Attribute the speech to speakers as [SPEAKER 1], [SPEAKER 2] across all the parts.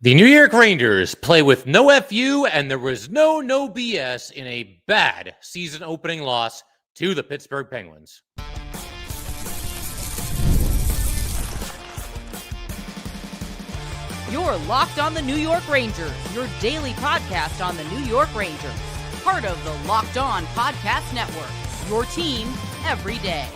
[SPEAKER 1] The New York Rangers play with no FU, and there was no BS in a bad season opening loss to the Pittsburgh Penguins.
[SPEAKER 2] You're Locked on the New York Rangers, your daily podcast on the New York Rangers. Part of the Locked On Podcast Network, your team every day.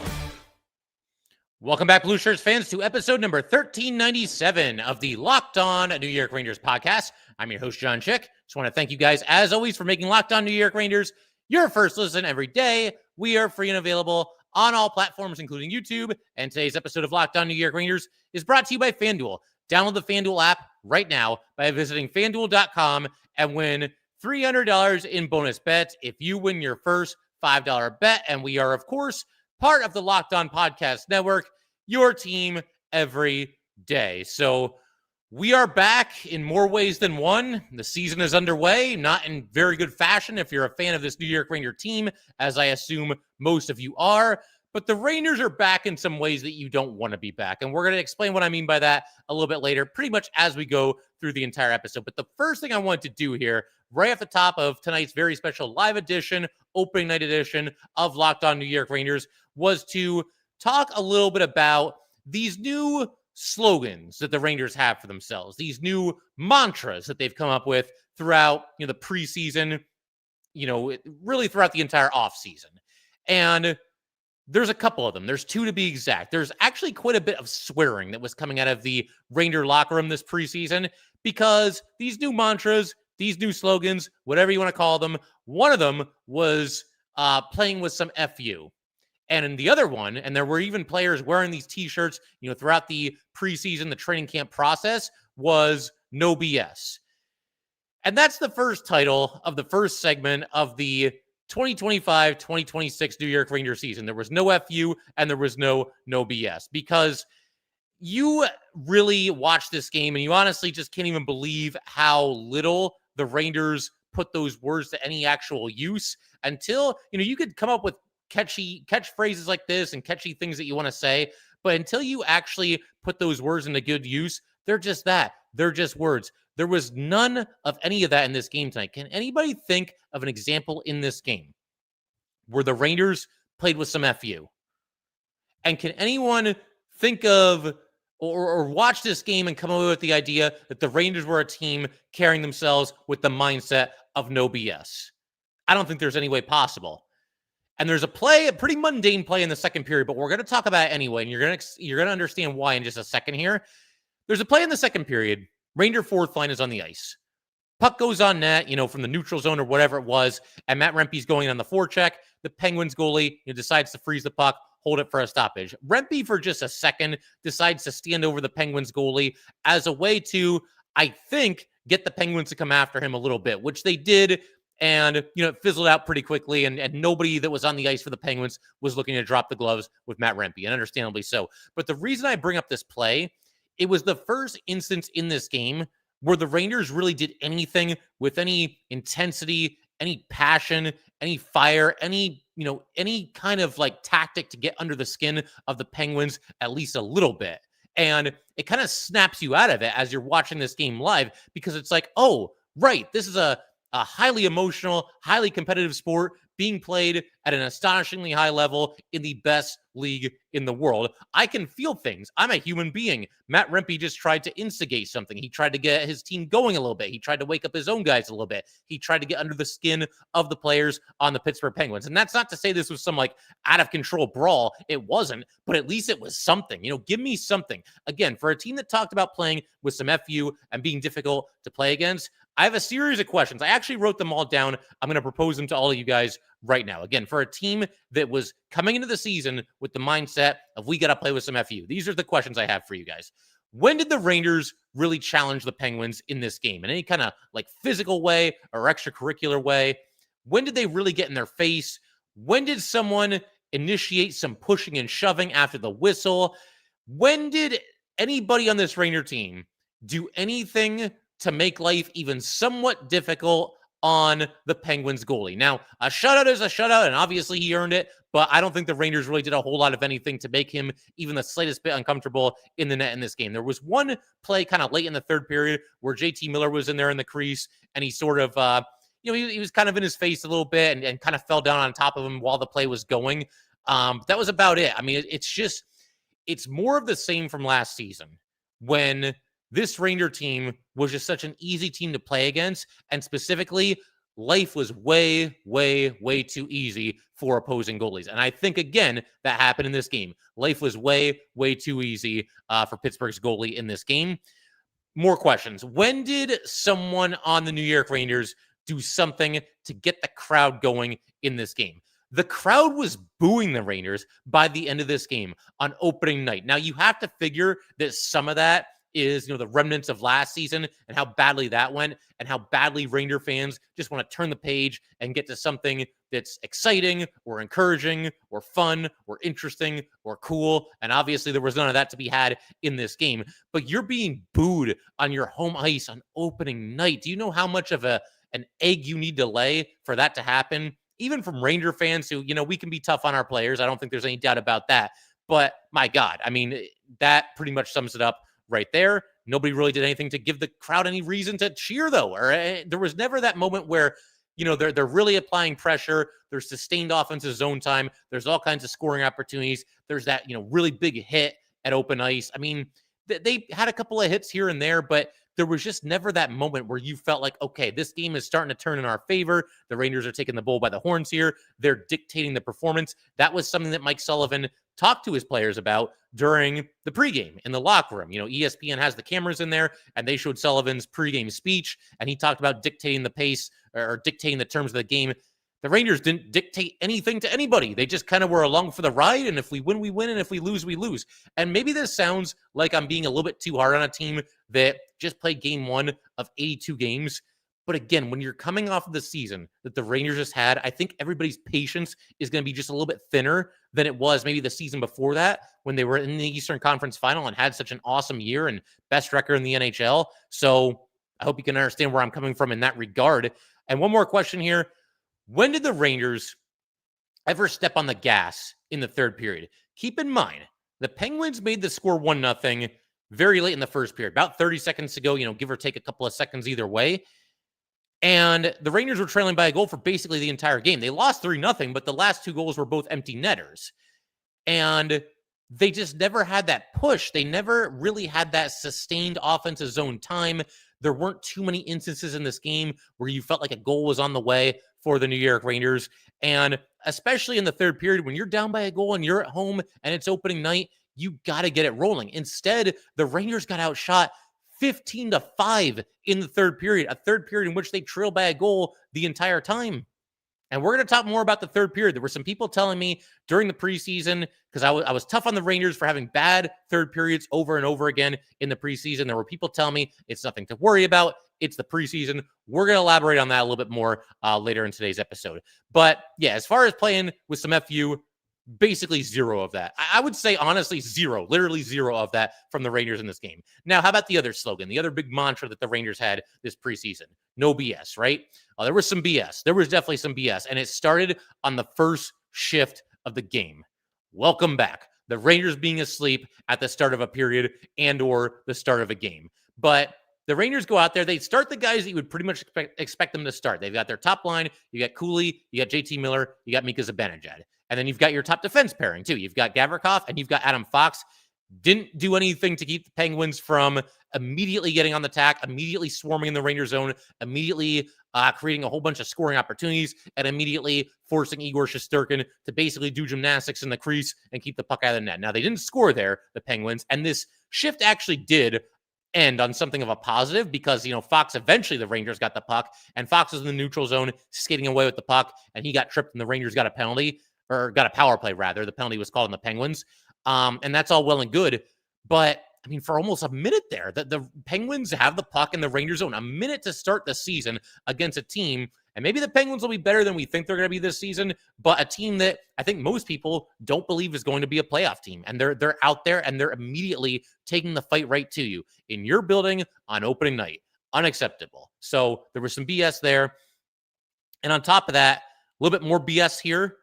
[SPEAKER 1] Welcome back, Blue Shirts fans, to episode number 1397 of the Locked On New York Rangers podcast. I'm your host, John Chick. Just want to thank you guys, as always, for making Locked On New York Rangers your first listen every day. We are free and available on all platforms, including YouTube. And today's episode of Locked On New York Rangers is brought to you by FanDuel. Download the FanDuel app right now by visiting FanDuel.com and win $300 in bonus bets if you win your first $5 bet. And we are, of course, part of the Locked On Podcast Network, your team every day. So we are back in more ways than one. The season is underway, not in very good fashion if you're a fan of this New York Ranger team, as I assume most of you are. But the Rangers are back in some ways that you don't want to be back. And we're going to explain what I mean by that a little bit later, pretty much as we go through the entire episode. But the first thing I want to do here, right off the top of tonight's very special live edition, opening night edition of Locked On New York Rangers, was to talk a little bit about these new slogans that the Rangers have for themselves, these new mantras that they've come up with throughout the preseason, really throughout the entire offseason. And there's a couple of them. There's two to be exact. There's actually quite a bit of swearing that was coming out of the Ranger locker room this preseason because these new mantras, these new slogans, whatever you want to call them, one of them was playing with some FU. And in the other one, and there were even players wearing these t-shirts, throughout the preseason, the training camp process, was no BS. And that's the first title of the first segment of the 2025-2026 New York Ranger season. There was no FU and there was no BS, because you really watch this game and you honestly just can't even believe how little the Rangers put those words to any actual use until, you could come up with catchphrases like this and catchy things that you want to say, but until you actually put those words into good use, they're just that. They're just words. There was none of any of that in this game tonight. Can anybody think of an example in this game where the Rangers played with some FU? And can anyone think of or watch this game and come up with the idea that the Rangers were a team carrying themselves with the mindset of no BS? I don't think there's any way possible. And there's a pretty mundane play in the second period, but we're going to talk about it anyway, and you're going to understand why in just a second here. There's a play in the second period. Ranger fourth line is on the ice. Puck goes on net, from the neutral zone or whatever it was, and Matt Rempe's going on the forecheck. The Penguins goalie decides to freeze the puck, hold it for a stoppage. Rempe, for just a second, decides to stand over the Penguins goalie as a way to, I think, get the Penguins to come after him a little bit, which they did. And, it fizzled out pretty quickly, and nobody that was on the ice for the Penguins was looking to drop the gloves with Matt Rempe, and understandably so. But the reason I bring up this play, it was the first instance in this game where the Rangers really did anything with any intensity, any passion, any fire, any kind of tactic to get under the skin of the Penguins at least a little bit. And it kind of snaps you out of it as you're watching this game live, because it's like, oh, right, this is a highly emotional, highly competitive sport being played at an astonishingly high level in the best league in the world. I can feel things. I'm a human being. Matt Rempe just tried to instigate something. He tried to get his team going a little bit. He tried to wake up his own guys a little bit. He tried to get under the skin of the players on the Pittsburgh Penguins. And that's not to say this was some out of control brawl. It wasn't, but at least it was something. Give me something. Again, for a team that talked about playing with some FU and being difficult to play against, I have a series of questions. I actually wrote them all down. I'm going to propose them to all of you guys right now. Again, for a team that was coming into the season with the mindset of we got to play with some FU, these are the questions I have for you guys. When did the Rangers really challenge the Penguins in this game? In any kind of physical way or extracurricular way? When did they really get in their face? When did someone initiate some pushing and shoving after the whistle? When did anybody on this Ranger team do anything to make life even somewhat difficult on the Penguins goalie. Now, a shutout is a shutout, and obviously he earned it, but I don't think the Rangers really did a whole lot of anything to make him even the slightest bit uncomfortable in the net in this game. There was one play kind of late in the third period where JT Miller was in there in the crease, and he sort of, he was kind of in his face a little bit and kind of fell down on top of him while the play was going. That was about it. I mean, it's more of the same from last season when this Ranger team was just such an easy team to play against, and specifically, life was way, way, way too easy for opposing goalies. And I think, again, that happened in this game. Life was way, way too easy for Pittsburgh's goalie in this game. More questions. When did someone on the New York Rangers do something to get the crowd going in this game? The crowd was booing the Rangers by the end of this game on opening night. Now, you have to figure that some of that is, the remnants of last season and how badly that went and how badly Ranger fans just want to turn the page and get to something that's exciting or encouraging or fun or interesting or cool. And obviously there was none of that to be had in this game, but you're being booed on your home ice on opening night. Do you know how much of an egg you need to lay for that to happen? Even from Ranger fans who, we can be tough on our players. I don't think there's any doubt about that. But my God, I mean, that pretty much sums it up right there. Nobody really did anything to give the crowd any reason to cheer, though. Or there was never that moment where, they're really applying pressure. There's sustained offensive zone time. There's all kinds of scoring opportunities. There's that, really big hit at open ice. I mean, they had a couple of hits here and there, but there was just never that moment where you felt like, okay, this game is starting to turn in our favor. The Rangers are taking the bull by the horns here. They're dictating the performance. That was something that Mike Sullivan talked to his players about during the pregame in the locker room. ESPN has the cameras in there, and they showed Sullivan's pregame speech, and he talked about dictating the pace or dictating the terms of the game. The Rangers didn't dictate anything to anybody. They just kind of were along for the ride, and if we win, we win, and if we lose, we lose. And maybe this sounds like I'm being a little bit too hard on a team that just played game one of 82 games. But again, when you're coming off of the season that the Rangers just had, I think everybody's patience is going to be just a little bit thinner than it was maybe the season before that when they were in the Eastern Conference Final and had such an awesome year and best record in the NHL. So I hope you can understand where I'm coming from in that regard. And one more question here. When did the Rangers ever step on the gas in the third period? Keep in mind, the Penguins made the score 1-0 very late in the first period, about 30 seconds to go, give or take a couple of seconds either way. And the Rangers were trailing by a goal for basically the entire game. They lost 3-0, but the last two goals were both empty netters. And they just never had that push. They never really had that sustained offensive zone time. There weren't too many instances in this game where you felt like a goal was on the way for the New York Rangers. And especially in the third period, when you're down by a goal and you're at home and it's opening night, you got to get it rolling. Instead, the Rangers got outshot 15-5 in the third period, a third period in which they trailed by a goal the entire time. And we're going to talk more about the third period. There were some people telling me during the preseason, because I was tough on the Rangers for having bad third periods over and over again in the preseason. There were people telling me it's nothing to worry about. It's the preseason. We're going to elaborate on that a little bit more later in today's episode. But yeah, as far as playing with some FU, basically zero of that. I would say, honestly, zero, literally zero of that from the Rangers in this game. Now, how about the other slogan, the other big mantra that the Rangers had this preseason? No BS, right? There was some BS. There was definitely some BS, and it started on the first shift of the game. Welcome back. The Rangers being asleep at the start of a period and or the start of a game. But the Rangers go out there. They start the guys that you would pretty much expect them to start. They've got their top line. You got Cooley. You got JT Miller. You got Mika Zibanejad. And then you've got your top defense pairing, too. You've got Gavrikov and you've got Adam Fox. Didn't do anything to keep the Penguins from immediately getting on the attack, immediately swarming in the Ranger zone, immediately creating a whole bunch of scoring opportunities, and immediately forcing Igor Shesterkin to basically do gymnastics in the crease and keep the puck out of the net. Now, they didn't score there, the Penguins, and this shift actually did end on something of a positive because, Fox eventually the Rangers got the puck, and Fox was in the neutral zone skating away with the puck, and he got tripped, and the Rangers got a penalty, or got a power play, rather. The penalty was called on the Penguins. And that's all well and good. But, I mean, for almost a minute there, the Penguins have the puck in the Ranger zone. A minute to start the season against a team. And maybe the Penguins will be better than we think they're going to be this season. But a team that I think most people don't believe is going to be a playoff team. And they're out there and they're immediately taking the fight right to you in your building on opening night. Unacceptable. So there was some BS there. And on top of that, a little bit more BS here.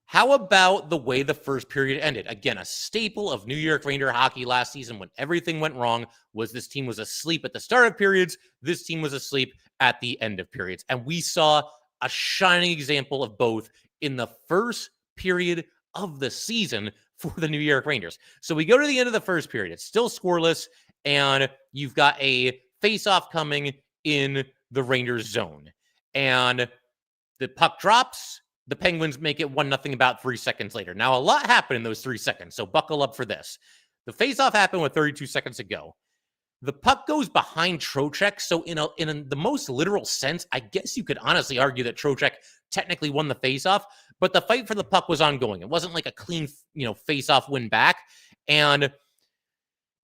[SPEAKER 1] How about the way the first period ended? Again, a staple of New York Ranger hockey last season when everything went wrong was this team was asleep at the start of periods. This team was asleep at the end of periods. And we saw a shining example of both in the first period of the season for the New York Rangers. So we go to the end of the first period. It's still scoreless, and you've got a face-off coming in the Rangers zone. And the puck drops. The Penguins make it 1-0 about 3 seconds later. Now, a lot happened in those 3 seconds, so buckle up for this. The faceoff happened with 32 seconds to go. The puck goes behind Trocheck, so in the most literal sense, I guess you could honestly argue that Trocheck technically won the faceoff, but the fight for the puck was ongoing. It wasn't like a clean, faceoff win back, and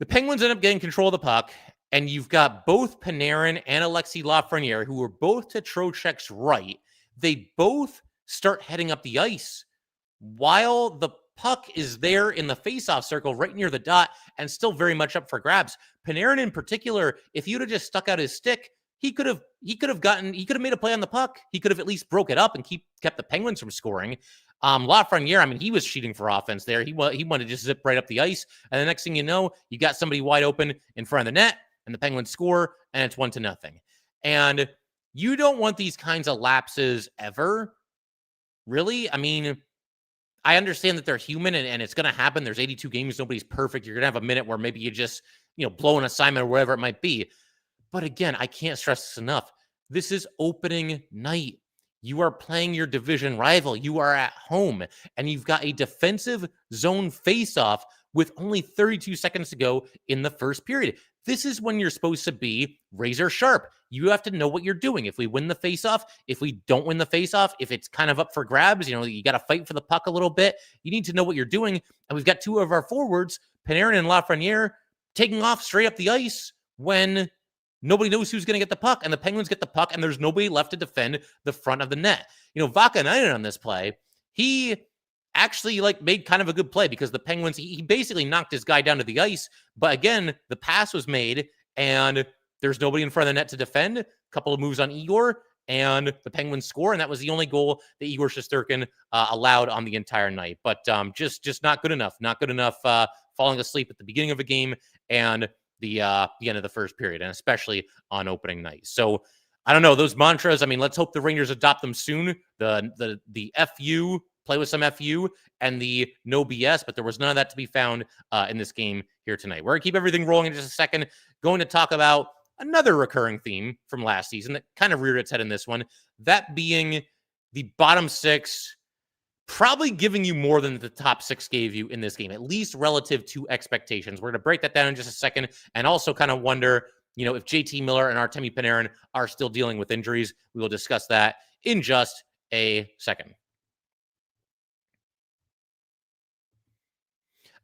[SPEAKER 1] the Penguins end up getting control of the puck, and you've got both Panarin and Alexis Lafreniere, who were both to Trocheck's right. They both start heading up the ice while the puck is there in the faceoff circle right near the dot and still very much up for grabs. Panarin in particular, if he would have just stuck out his stick, he could have made a play on the puck. He could have at least broke it up and kept the Penguins from scoring. Lafreniere, he was cheating for offense there. He wanted to just zip right up the ice. And the next thing you know, you got somebody wide open in front of the net and the Penguins score and it's 1-0. And you don't want these kinds of lapses ever. Really? I understand that they're human and it's going to happen. There's 82 games. Nobody's perfect. You're going to have a minute where maybe you just, blow an assignment or whatever it might be. But again, I can't stress this enough. This is opening night. You are playing your division rival. You are at home and you've got a defensive zone face-off with only 32 seconds to go in the first period. This is when you're supposed to be razor sharp. You have to know what you're doing. If we win the faceoff, if we don't win the faceoff, if it's kind of up for grabs, you got to fight for the puck a little bit. You need to know what you're doing. And we've got two of our forwards, Panarin and Lafreniere, taking off straight up the ice when nobody knows who's going to get the puck. And the Penguins get the puck, and there's nobody left to defend the front of the net. Vakanainen on this play, he actually made kind of a good play because the Penguins, he basically knocked his guy down to the ice. But again, the pass was made and there's nobody in front of the net to defend. A couple of moves on Igor and the Penguins score. And that was the only goal that Igor Shesterkin allowed on the entire night. But just not good enough. Not good enough falling asleep at the beginning of a game and the end of the first period, and especially on opening night. So I don't know, those mantras, let's hope the Rangers adopt them soon. The FU, play with some FU, and the no BS, but there was none of that to be found in this game here tonight. We're going to keep everything rolling in just a second. Going to talk about another recurring theme from last season that kind of reared its head in this one, that being the bottom six probably giving you more than the top six gave you in this game, at least relative to expectations. We're going to break that down in just a second and also kind of wonder, if JT Miller and Artemi Panarin are still dealing with injuries. We will discuss that in just a second.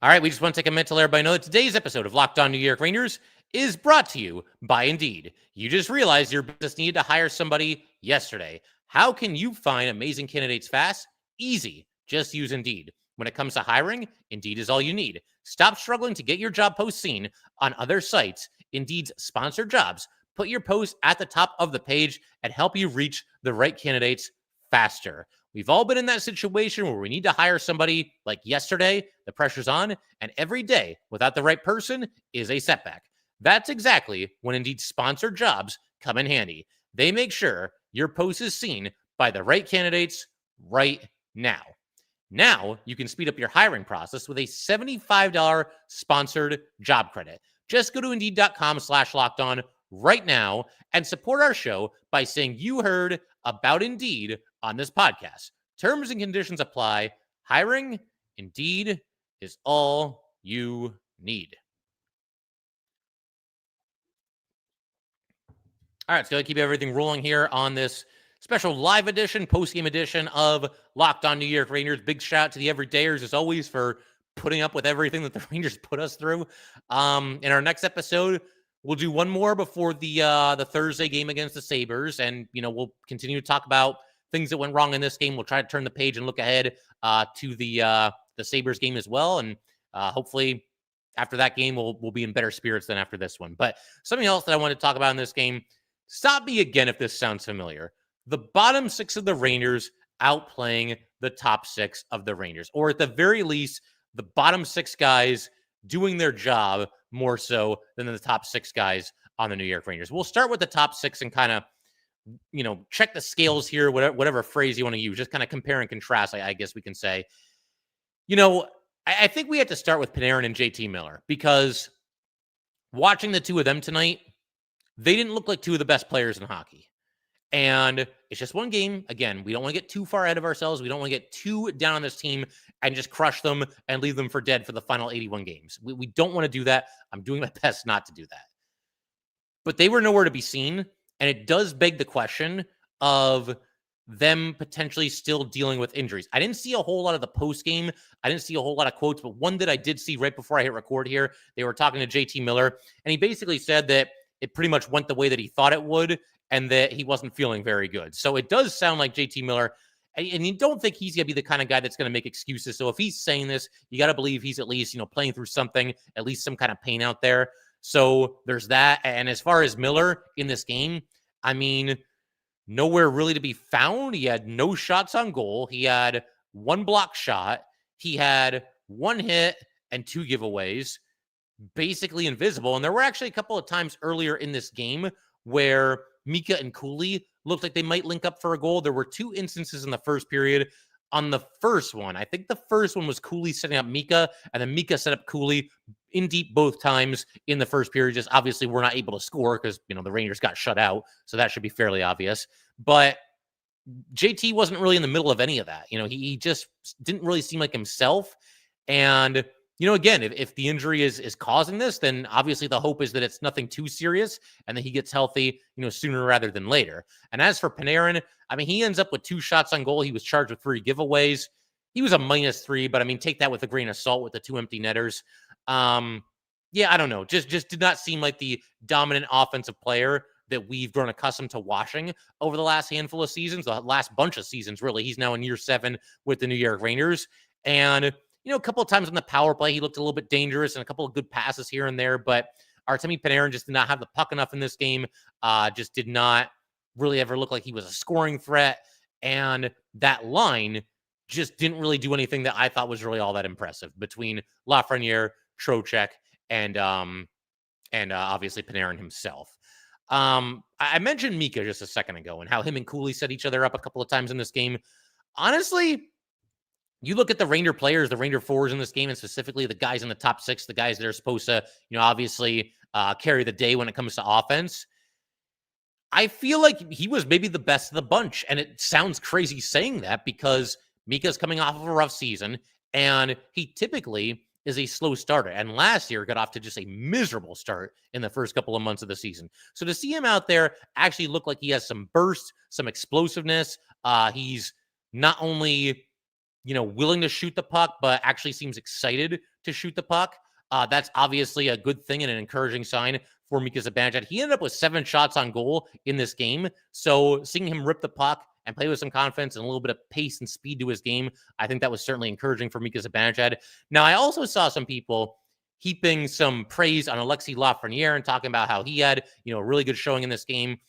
[SPEAKER 1] All right, we just want to take a minute to let everybody know that today's episode of Locked On New York Rangers is brought to you by Indeed. You just realized your business needed to hire somebody yesterday. How can you find amazing candidates fast? Easy. Just use Indeed. When it comes to hiring, Indeed is all you need. Stop struggling to get your job post seen on other sites. Indeed's sponsored jobs put your post at the top of the page and help you reach the right candidates faster. We've all been in that situation where we need to hire somebody like yesterday, the pressure's on, and every day without the right person is a setback. That's exactly when Indeed's sponsored jobs come in handy. They make sure your post is seen by the right candidates right now. Now you can speed up your hiring process with a $75 sponsored job credit. Just go to Indeed.com/lockedon right now and support our show by saying you heard about Indeed on this podcast. Terms and conditions apply. Hiring, Indeed, is all you need. All right, so keep everything rolling here on this special live edition, post-game edition of Locked On New York Rangers. Big shout out to the everydayers, as always, for putting up with everything that the Rangers put us through. In our next episode, we'll do one more before the Thursday game against the Sabres, and we'll continue to talk about things that went wrong in this game. We'll try to turn the page and look ahead to the Sabres game as well, and hopefully after that game, we'll be in better spirits than after this one. But something else that I wanted to talk about in this game. Stop me again if this sounds familiar. the bottom 6 of the Rangers outplaying the top 6 of the Rangers, or at the very least, the bottom 6 guys doing their job more so than the top 6 guys on the New York Rangers. We'll start with the top 6 and kind of, check the scales here, whatever phrase you want to use, just kind of compare and contrast, I guess we can say. I think we have to start with Panarin and JT Miller, because watching the two of them tonight, they didn't look like two of the best players in hockey. And it's just one game. Again, we don't want to get too far ahead of ourselves. We don't want to get too down on this team and just crush them and leave them for dead for the final 81 games. We don't want to do that. I'm doing my best not to do that. But they were nowhere to be seen. And it does beg the question of them potentially still dealing with injuries. I didn't see a whole lot of the post game. I didn't see a whole lot of quotes, but one that I did see right before I hit record here, they were talking to JT Miller, and he basically said that it pretty much went the way that he thought it would, and that he wasn't feeling very good. So it does sound like JT Miller, and you don't think he's going to be the kind of guy that's going to make excuses. So if he's saying this, you got to believe he's at least, playing through something, at least some kind of pain out there. So there's that. And as far as Miller in this game, I mean, nowhere really to be found. He had no shots on goal. He had one block shot. He had one hit and 2 giveaways, basically invisible. And there were actually a couple of times earlier in this game where Mika and Cooley looked like they might link up for a goal. There were 2 instances in the first period. On the first one, I think the first one was Cooley setting up Mika, and then Mika set up Cooley in deep both times in the first period. Just obviously we're not able to score because, the Rangers got shut out. So that should be fairly obvious. But JT wasn't really in the middle of any of that. He just didn't really seem like himself. And, again, if the injury is causing this, then obviously the hope is that it's nothing too serious and that he gets healthy, sooner rather than later. And as for Panarin, I mean, he ends up with 2 shots on goal. He was charged with 3 giveaways. He was a -3, but I mean, take that with a grain of salt with the 2 empty netters. Yeah, I don't know. Just did not seem like the dominant offensive player that we've grown accustomed to watching over the last handful of seasons, the last bunch of seasons, really. He's now in year 7 with the New York Rangers. And, a couple of times on the power play, he looked a little bit dangerous and a couple of good passes here and there. But Artemi Panarin just did not have the puck enough in this game. Just did not really ever look like he was a scoring threat. And that line just didn't really do anything that I thought was really all that impressive between Lafreniere, Trocheck, and obviously Panarin himself. I mentioned Mika just a second ago and how him and Cooley set each other up a couple of times in this game. Honestly, you look at the Ranger players, the Ranger forwards in this game, and specifically the guys in the top 6, the guys that are supposed to, obviously carry the day when it comes to offense. I feel like he was maybe the best of the bunch. And it sounds crazy saying that because Mika's coming off of a rough season and he typically is a slow starter. And last year got off to just a miserable start in the first couple of months of the season. So to see him out there actually look like he has some burst, some explosiveness. He's not only, willing to shoot the puck, but actually seems excited to shoot the puck. That's obviously a good thing and an encouraging sign for Mika Zibanejad. He ended up with 7 shots on goal in this game. So seeing him rip the puck and play with some confidence and a little bit of pace and speed to his game, I think that was certainly encouraging for Mika Zibanejad. Now, I also saw some people heaping some praise on Alexis Lafreniere and talking about how he had, a really good showing in this game.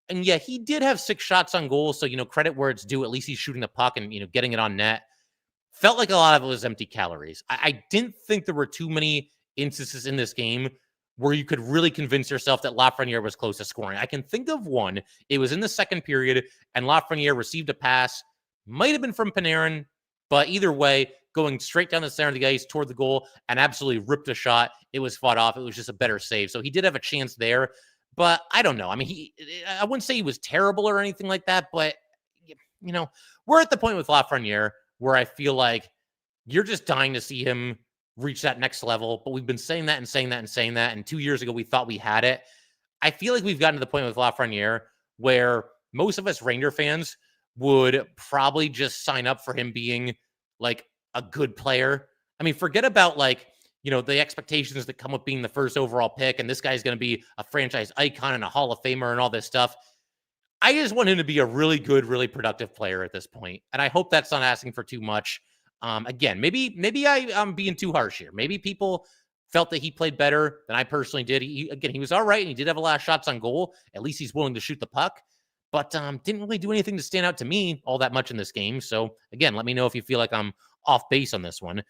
[SPEAKER 1] And yeah, he did have 6 shots on goal. So, credit where it's due. At least he's shooting the puck and, getting it on net. Felt like a lot of it was empty calories. I didn't think there were too many instances in this game where you could really convince yourself that Lafreniere was close to scoring. I can think of one. It was in the second period, and Lafreniere received a pass. Might have been from Panarin, but either way, going straight down the center of the ice toward the goal and absolutely ripped a shot. It was fought off. It was just a better save. So he did have a chance there, but I don't know. I mean, I wouldn't say he was terrible or anything like that, but, we're at the point with Lafreniere where I feel like you're just dying to see him reach that next level. But we've been saying that and saying that and saying that. And 2 years ago, we thought we had it. I feel like we've gotten to the point with Lafreniere where most of us Ranger fans would probably just sign up for him being like a good player. I mean, forget about the expectations that come with being the first overall pick. And this guy's going to be a franchise icon and a Hall of Famer and all this stuff. I just want him to be a really good, really productive player at this point. And I hope that's not asking for too much. Again, maybe I'm being too harsh here. Maybe people felt that he played better than I personally did. He was all right, and he did have a lot of shots on goal. At least he's willing to shoot the puck. but didn't really do anything to stand out to me all that much in this game. So again, let me know if you feel like I'm off base on this one.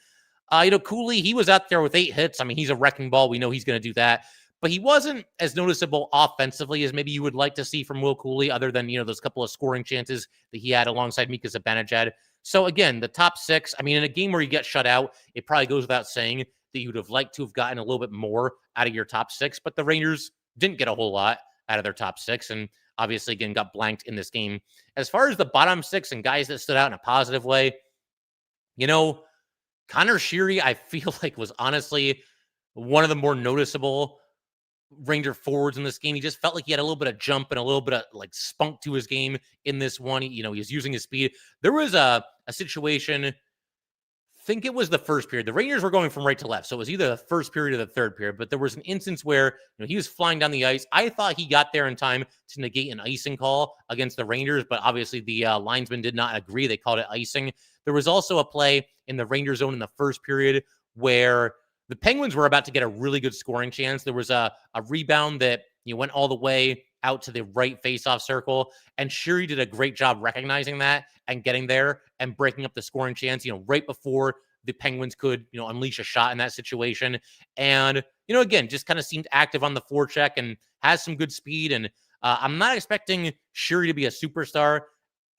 [SPEAKER 1] Cooley, he was out there with 8 hits. I mean, he's a wrecking ball. We know he's going to do that. But he wasn't as noticeable offensively as maybe you would like to see from Will Cooley, other than, those couple of scoring chances that he had alongside Mika Zibanejad. So again, the top 6, I mean, in a game where you get shut out, it probably goes without saying that you would have liked to have gotten a little bit more out of your top 6, but the Rangers didn't get a whole lot out of their top 6, and obviously, again, got blanked in this game. As far as the bottom 6 and guys that stood out in a positive way, Connor Sheary, I feel like, was honestly one of the more noticeable Ranger forwards in this game. He just felt like he had a little bit of jump and a little bit of spunk to his game in this one. He was using his speed. There was a situation, I think it was the first period. The Rangers were going from right to left, so it was either the first period or the third period, but there was an instance where he was flying down the ice. I thought he got there in time to negate an icing call against the Rangers, but obviously the linesman did not agree. They called it icing. There was also a play in the Ranger zone in the first period where the Penguins were about to get a really good scoring chance. There was a rebound that went all the way out to the right faceoff circle, and Sheary did a great job recognizing that and getting there and breaking up the scoring chance, right before the Penguins could, unleash a shot in that situation. And, again, just kind of seemed active on the forecheck and has some good speed. And I'm not expecting Sheary to be a superstar.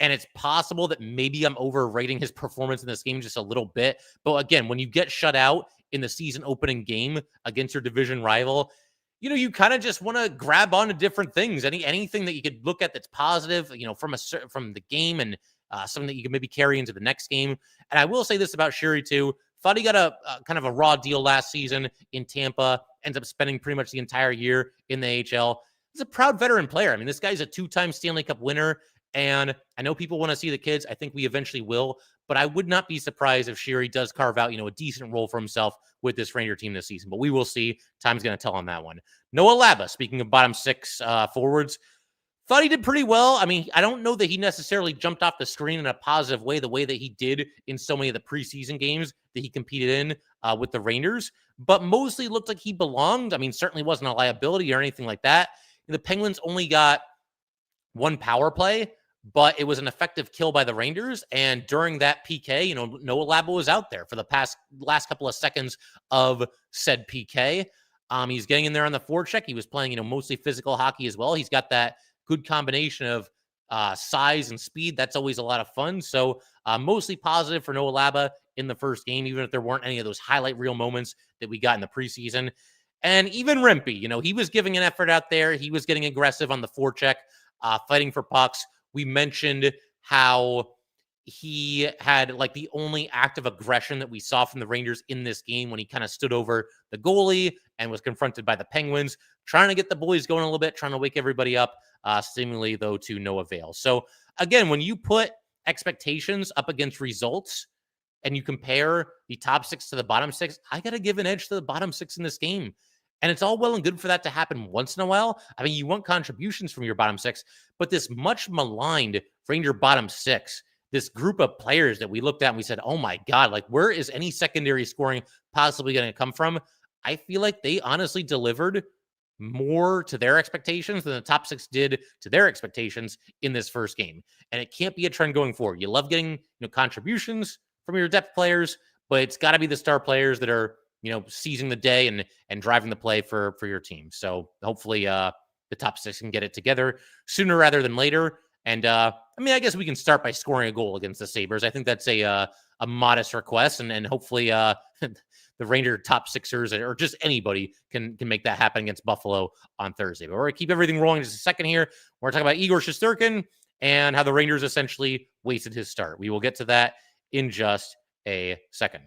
[SPEAKER 1] And it's possible that maybe I'm overrating his performance in this game just a little bit. But again, when you get shut out in the season opening game against your division rival, you kind of just want to grab onto different things. Anything that you could look at that's positive, from the game, and something that you can maybe carry into the next game. And I will say this about Sheary too. Thought he got a kind of a raw deal last season in Tampa, ends up spending pretty much the entire year in the AHL. He's a proud veteran player. I mean, this guy's a 2-time Stanley Cup winner. And I know people want to see the kids. I think we eventually will. But I would not be surprised if Sheary does carve out, a decent role for himself with this Ranger team this season. But we will see. Time's going to tell on that one. Noah Laba, speaking of bottom 6 forwards, thought he did pretty well. I mean, I don't know that he necessarily jumped off the screen in a positive way, the way that he did in so many of the preseason games that he competed in with the Rangers, but mostly looked like he belonged. I mean, certainly wasn't a liability or anything like that. The Penguins only got 1 power play, but it was an effective kill by the Rangers. And during that PK, Noah Laba was out there for the last couple of seconds of said PK. He's getting in there on the forecheck. He was playing, mostly physical hockey as well. He's got that good combination of size and speed. That's always a lot of fun. So mostly positive for Noah Laba in the first game, even if there weren't any of those highlight reel moments that we got in the preseason. And even Rempe, he was giving an effort out there. He was getting aggressive on the forecheck, fighting for pucks. We mentioned how he had the only act of aggression that we saw from the Rangers in this game when he kind of stood over the goalie and was confronted by the Penguins, trying to get the boys going a little bit, trying to wake everybody up, seemingly, though, to no avail. So, again, when you put expectations up against results and you compare the top 6 to the bottom 6, I got to give an edge to the bottom 6 in this game. And it's all well and good for that to happen once in a while. I mean, you want contributions from your bottom 6, but this much maligned Ranger bottom 6, this group of players that we looked at and we said, oh my God, where is any secondary scoring possibly going to come from? I feel like they honestly delivered more to their expectations than the top 6 did to their expectations in this first game. And it can't be a trend going forward. You love getting contributions from your depth players, but it's got to be the star players that are seizing the day and driving the play for your team. So hopefully the top 6 can get it together sooner rather than later. And I guess we can start by scoring a goal against the Sabres. I think that's a modest request, and hopefully the Ranger top 6ers or just anybody can make that happen against Buffalo on Thursday. But we're going to keep everything rolling in just a second here. We're going to talk about Igor Shesterkin and how the Rangers essentially wasted his start. We will get to that in just a second.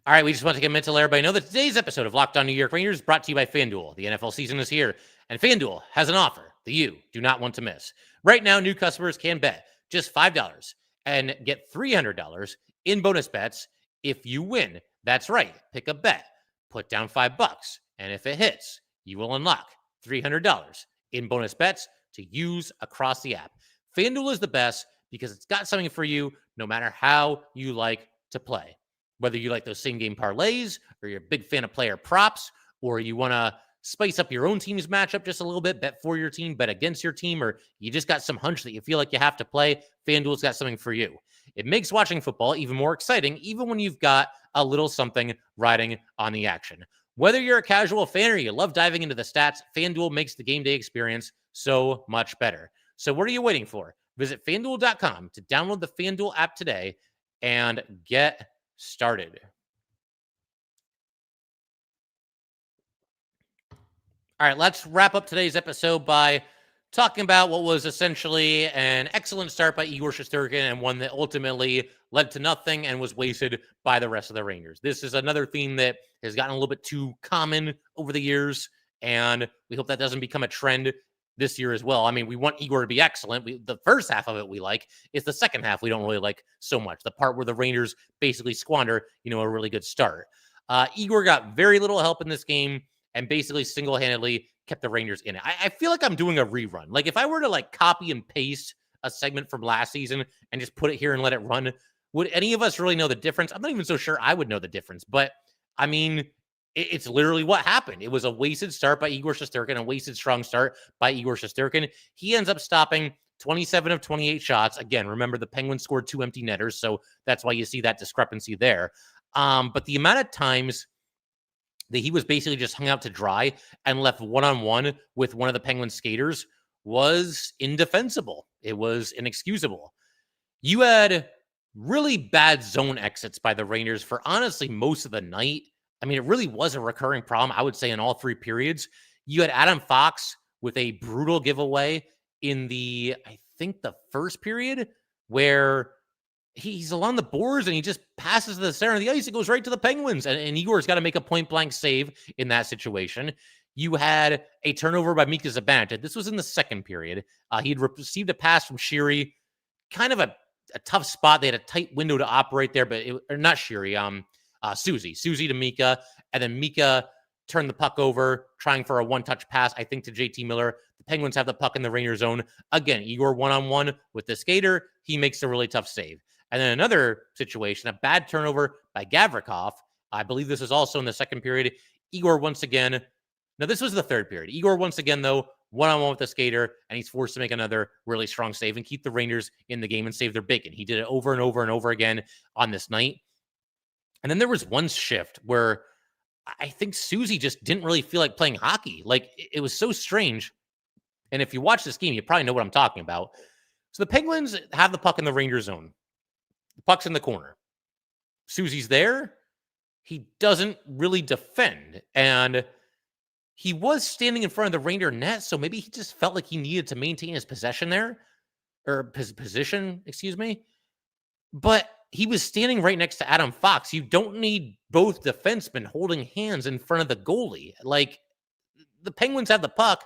[SPEAKER 1] All right, we just want to take a minute to let everybody know that today's episode of Locked On New York Rangers is brought to you by FanDuel. The NFL season is here, and FanDuel has an offer that you do not want to miss. Right now, new customers can bet just $5 and get $300 in bonus bets if you win. That's right. Pick a bet, put down $5, and if it hits, you will unlock $300 in bonus bets to use across the app. FanDuel is the best because it's got something for you no matter how you like to play. Whether you like those same game parlays or you're a big fan of player props or you want to spice up your own team's matchup just a little bit, bet for your team, bet against your team, or you just got some hunch that you feel like you have to play, FanDuel's got something for you. It makes watching football even more exciting, even when you've got a little something riding on the action. Whether you're a casual fan or you love diving into the stats, FanDuel makes the game day experience so much better. So what are you waiting for? Visit FanDuel.com to download the FanDuel app today and get started. All right, let's wrap up today's episode by talking about what was essentially an excellent start by Igor Shesterkin and one that ultimately led to nothing and was wasted by the rest of the Rangers. This is another theme that has gotten a little bit too common over the years, and we hope that doesn't become a trend this year as well. I mean, we want Igor to be excellent. The first half of it we like. It's the second half we don't really like so much. The part where the Rangers basically squander, a really good start. Igor got very little help in this game and basically single-handedly kept the Rangers in it. I feel like I'm doing a rerun. Like if I were to copy and paste a segment from last season and just put it here and let it run, would any of us really know the difference? I'm not even so sure I would know the difference, but I mean, it's literally what happened. It was a wasted start by Igor Shesterkin, a wasted strong start by Igor Shesterkin. He ends up stopping 27 of 28 shots. Again, remember the Penguins scored 2 empty netters, so that's why you see that discrepancy there. But the amount of times that he was basically just hung out to dry and left one-on-one with one of the Penguins skaters was indefensible. It was inexcusable. You had really bad zone exits by the Rangers for honestly most of the night. I mean, it really was a recurring problem, I would say, in all 3 periods. You had Adam Fox with a brutal giveaway in the first period where he's along the boards and he just passes to the center of the ice. It goes right to the Penguins. And Igor's got to make a point-blank save in that situation. You had a turnover by Mika Zibanejad. This was in the second period. He had received a pass from Sheary. Kind of a tough spot. They had a tight window to operate there, but not Sheary. Susie to Mika. And then Mika turned the puck over, trying for a one-touch pass, I think, to JT Miller. The Penguins have the puck in the Ranger zone. Again, Igor one-on-one with the skater. He makes a really tough save. And then another situation, a bad turnover by Gavrikov. I believe this is also in the second period. Igor once again. Now, this was the third period. Igor once again, though, one-on-one with the skater, and he's forced to make another really strong save and keep the Rangers in the game and save their bacon. He did it over and over and over again on this night. And then there was one shift where I think Susie just didn't really feel like playing hockey. It was so strange. And if you watch this game, you probably know what I'm talking about. So the Penguins have the puck in the Ranger zone. The puck's in the corner. Susie's there. He doesn't really defend. And he was standing in front of the Ranger net, so maybe he just felt like he needed to maintain his possession there. Or his position, excuse me. But he was standing right next to Adam Fox. You don't need both defensemen holding hands in front of the goalie. The Penguins have the puck,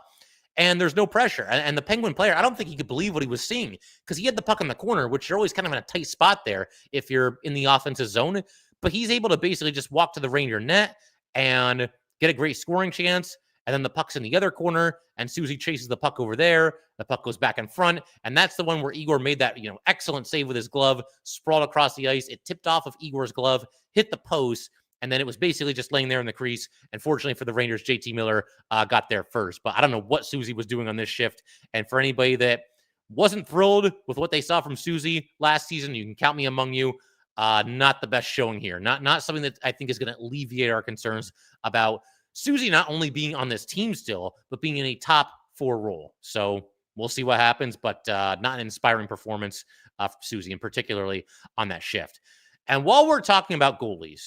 [SPEAKER 1] and there's no pressure. And the Penguin player, I don't think he could believe what he was seeing because he had the puck in the corner, which you're always kind of in a tight spot there if you're in the offensive zone. But he's able to basically just walk to the Ranger net and get a great scoring chance. And then the puck's in the other corner, and Susie chases the puck over there. The puck goes back in front, and that's the one where Igor made that excellent save with his glove, sprawled across the ice. It tipped off of Igor's glove, hit the post, and then it was basically just laying there in the crease. And fortunately for the Rangers, JT Miller got there first. But I don't know what Susie was doing on this shift. And for anybody that wasn't thrilled with what they saw from Susie last season, you can count me among you. Not the best showing here. Not something that I think is going to alleviate our concerns about Susie not only being on this team still, but being in a top 4 role. So we'll see what happens, but not an inspiring performance from Susie, and particularly on that shift. And while we're talking about goalies,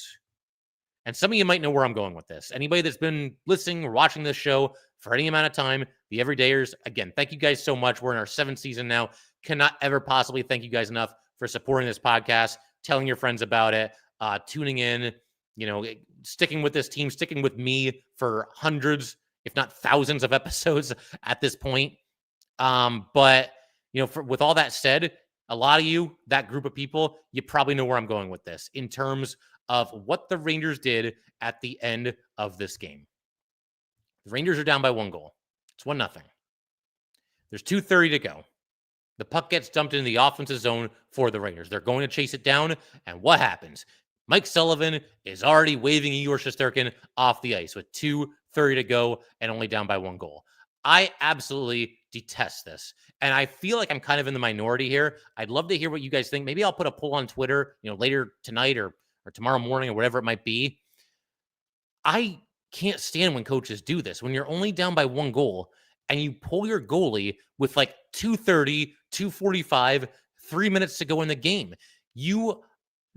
[SPEAKER 1] and some of you might know where I'm going with this. Anybody that's been listening or watching this show for any amount of time, the everydayers, again, thank you guys so much. We're in our 7th season now. Cannot ever possibly thank you guys enough for supporting this podcast, telling your friends about it, tuning in, sticking with this team, sticking with me for hundreds, if not thousands of episodes at this point. But with all that said, a lot of you, that group of people, you probably know where I'm going with this in terms of what the Rangers did at the end of this game. The Rangers are down by 1 goal. It's 1-0. There's 2:30 to go. The puck gets dumped into the offensive zone for the Rangers. They're going to chase it down, and what happens? Mike Sullivan is already waving Igor Shesterkin off the ice with 2:30 to go, and only down by 1 goal. I absolutely detest this. And I feel like I'm kind of in the minority here. I'd love to hear what you guys think. Maybe I'll put a poll on Twitter, later tonight or tomorrow morning or whatever it might be. I can't stand when coaches do this. When you're only down by 1 goal and you pull your goalie with like 2:30, 2:45, 3 minutes to go in the game. You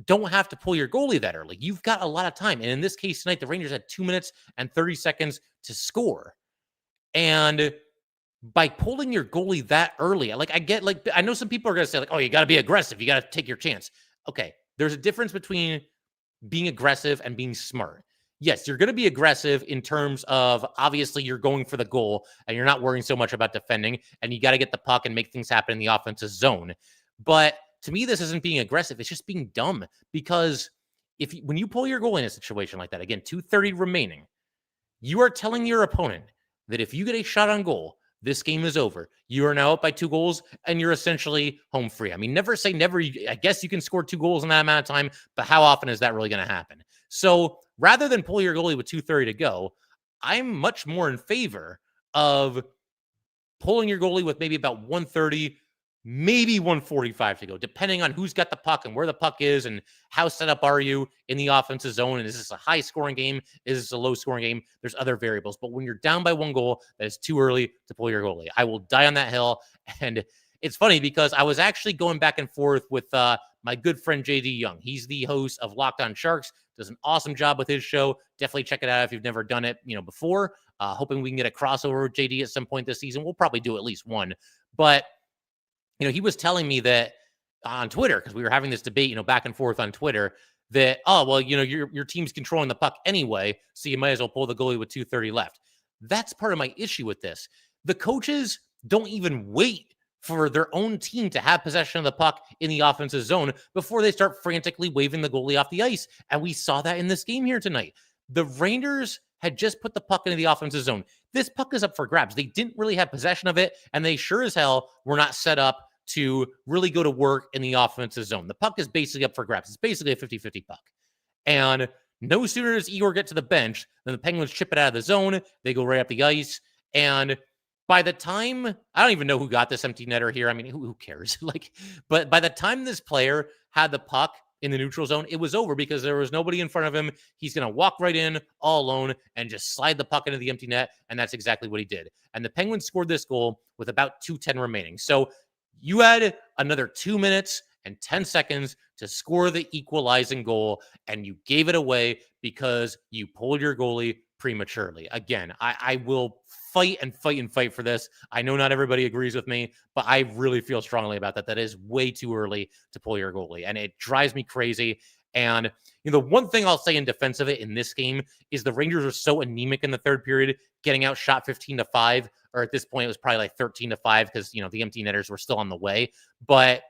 [SPEAKER 1] don't have to pull your goalie that early. You've got a lot of time. And in this case tonight, the Rangers had 2 minutes and 30 seconds to score. And by pulling your goalie that early, I know some people are going to say, like, oh, you got to be aggressive. You got to take your chance. Okay. There's a difference between being aggressive and being smart. Yes, you're going to be aggressive in terms of, obviously, you're going for the goal and you're not worrying so much about defending, and you got to get the puck and make things happen in the offensive zone. But to me, this isn't being aggressive. It's just being dumb, because when you pull your goal in a situation like that, again, 2:30 remaining, you are telling your opponent that if you get a shot on goal, this game is over. You are now up by 2 goals and you're essentially home free. I mean, never say never. I guess you can score 2 goals in that amount of time, but how often is that really going to happen? So rather than pull your goalie with 2:30 to go, I'm much more in favor of pulling your goalie with maybe about 1:30, maybe 1:45 to go, depending on who's got the puck and where the puck is and how set up are you in the offensive zone. And is this a high scoring game? Is this a low scoring game? There's other variables. But when you're down by 1 goal, that is too early to pull your goalie. I will die on that hill. And it's funny because I was actually going back and forth with my good friend JD Young. He's the host of Locked On Sharks, does an awesome job with his show. Definitely check it out if you've never done it, before. Hoping we can get a crossover with JD at some point this season. We'll probably do at least one. But he was telling me that on Twitter, because we were having this debate, back and forth on Twitter, that, your team's controlling the puck anyway, so you might as well pull the goalie with 2:30 left. That's part of my issue with this. The coaches don't even wait for their own team to have possession of the puck in the offensive zone before they start frantically waving the goalie off the ice. And we saw that in this game here tonight. The Rangers had just put the puck into the offensive zone. This puck is up for grabs. They didn't really have possession of it, and they sure as hell were not set up to really go to work in the offensive zone. The puck is basically up for grabs. It's basically a 50-50 puck. And no sooner does Igor get to the bench than the Penguins chip it out of the zone. They go right up the ice. And by the time, I don't even know who got this empty netter here. I mean, who cares? But by the time this player had the puck in the neutral zone, it was over because there was nobody in front of him. He's going to walk right in all alone and just slide the puck into the empty net. And that's exactly what he did. And the Penguins scored this goal with about 2:10 remaining. So you had another 2 minutes and 10 seconds to score the equalizing goal, and you gave it away because you pulled your goalie prematurely. Again, I will fight for this. I know not everybody agrees with me, but I really feel strongly about that. That is way too early to pull your goalie, and it drives me crazy. And the one thing I'll say in defense of it in this game is the Rangers are so anemic in the third period, getting outshot 15-5, or at this point it was probably like 13-5 because the empty netters were still on the way. But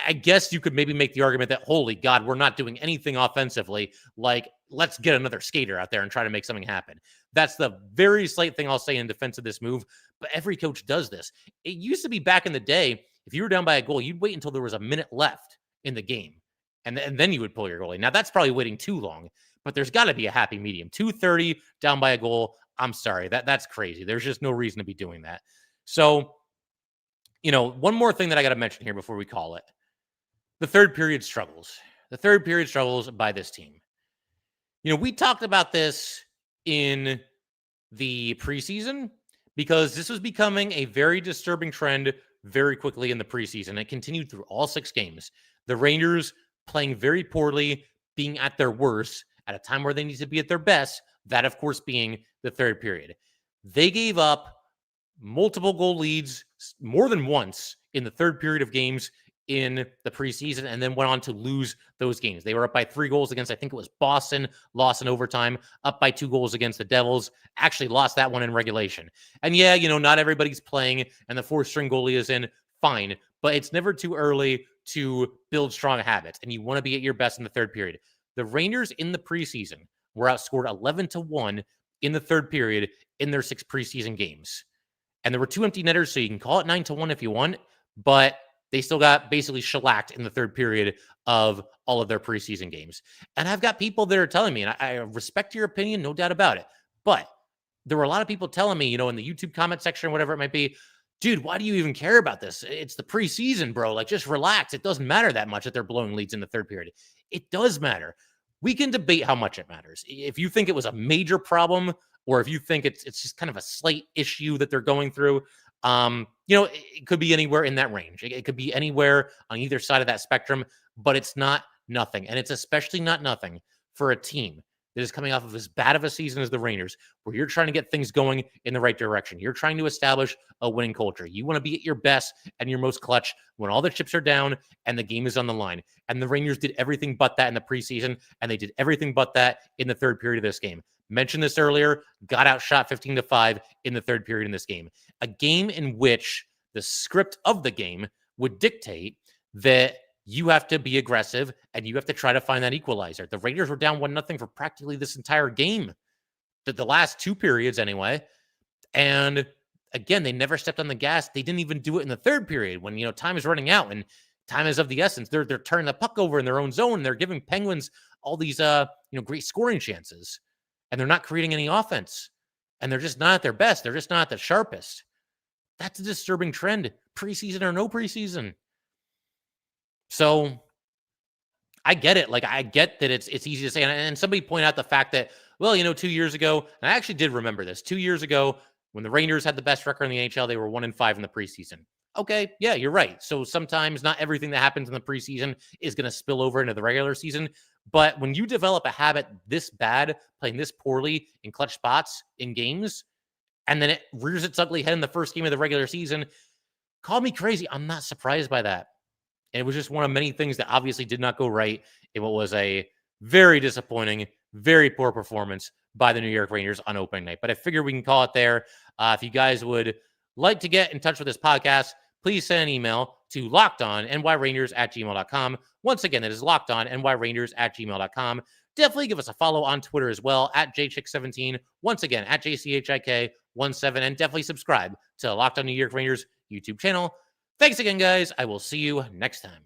[SPEAKER 1] I guess you could maybe make the argument that, holy God, we're not doing anything offensively. Like, let's get another skater out there and try to make something happen. That's the very slight thing I'll say in defense of this move. But every coach does this. It used to be back in the day, if you were down by a goal, you'd wait until there was a minute left in the game. And then you would pull your goalie. Now, that's probably waiting too long, but there's got to be a happy medium. 2:30 down by a goal. I'm sorry. That's crazy. There's just no reason to be doing that. So, one more thing that I got to mention here before we call it. The third period struggles. The third period struggles by this team. We talked about this in the preseason because this was becoming a very disturbing trend very quickly in the preseason. It continued through all 6 games. The Rangers playing very poorly, being at their worst at a time where they need to be at their best, that, of course, being the third period. They gave up multiple goal leads more than once in the third period of games in the preseason and then went on to lose those games. They were up by 3 goals against, I think it was Boston, lost in overtime, up by 2 goals against the Devils, actually lost that one in regulation. And yeah, not everybody's playing and the 4th-string goalie is in, fine, but it's never too early to build strong habits, and you want to be at your best in the third period. The Rangers in the preseason were outscored 11-1 in the third period in their 6 preseason games. And there were 2 empty netters, so you can call it 9-1 if you want, but they still got basically shellacked in the third period of all of their preseason games. And I've got people that are telling me, and I respect your opinion, no doubt about it, But there were a lot of people telling me, in the YouTube comment section, whatever it might be, dude, why do you even care about this? It's the preseason, bro. Like, just relax. It doesn't matter that much that they're blowing leads in the third period. It does matter. We can debate how much it matters. If you think it was a major problem, or if you think it's just kind of a slight issue that they're going through, it could be anywhere in that range. It could be anywhere on either side of that spectrum, but it's not nothing. And it's especially not nothing for a team that is coming off of as bad of a season as the Rangers, where you're trying to get things going in the right direction. You're trying to establish a winning culture. You want to be at your best and your most clutch when all the chips are down and the game is on the line. And the Rangers did everything but that in the preseason, and they did everything but that in the third period of this game. Mentioned this earlier, got outshot 15-5 in the third period in this game. A game in which the script of the game would dictate that you have to be aggressive and you have to try to find that equalizer. The Raiders were down 1-0 for practically this entire game, the last two periods anyway. And again, they never stepped on the gas. They didn't even do it in the third period when, time is running out and time is of the essence. They're turning the puck over in their own zone. And they're giving Penguins all these, great scoring chances, and they're not creating any offense, and they're just not at their best. They're just not at the sharpest. That's a disturbing trend, preseason or no preseason. So I get it. Like, I get that it's easy to say. And somebody pointed out the fact that, 2 years ago, and I actually did remember this, 2 years ago, when the Rangers had the best record in the NHL, they were 1-5 in the preseason. Okay, yeah, you're right. So sometimes not everything that happens in the preseason is going to spill over into the regular season. But when you develop a habit this bad, playing this poorly in clutch spots in games, and then it rears its ugly head in the first game of the regular season, call me crazy. I'm not surprised by that. And it was just one of many things that obviously did not go right in what was a very disappointing, very poor performance by the New York Rangers on opening night. But I figure we can call it there. If you guys would like to get in touch with this podcast, please send an email to lockedonnyrangers@gmail.com. Once again, that is lockedonnyrangers@gmail.com. Definitely give us a follow on Twitter as well, @jchick17. Once again, @jchik17. And definitely subscribe to Locked On New York Rangers YouTube channel. Thanks again, guys. I will see you next time.